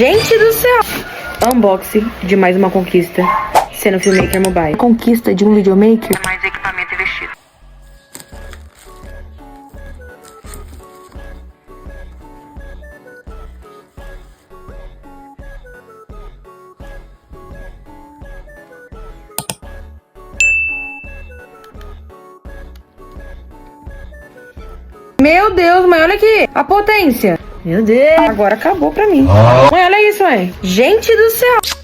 Gente do céu! Unboxing de mais uma conquista, sendo Filmmaker Mobile. Conquista de um videomaker. Mais equipamento investido. Meu Deus, mãe, olha aqui a potência. Meu Deus. Agora acabou pra mim. Mãe, olha isso, mãe. Gente do céu.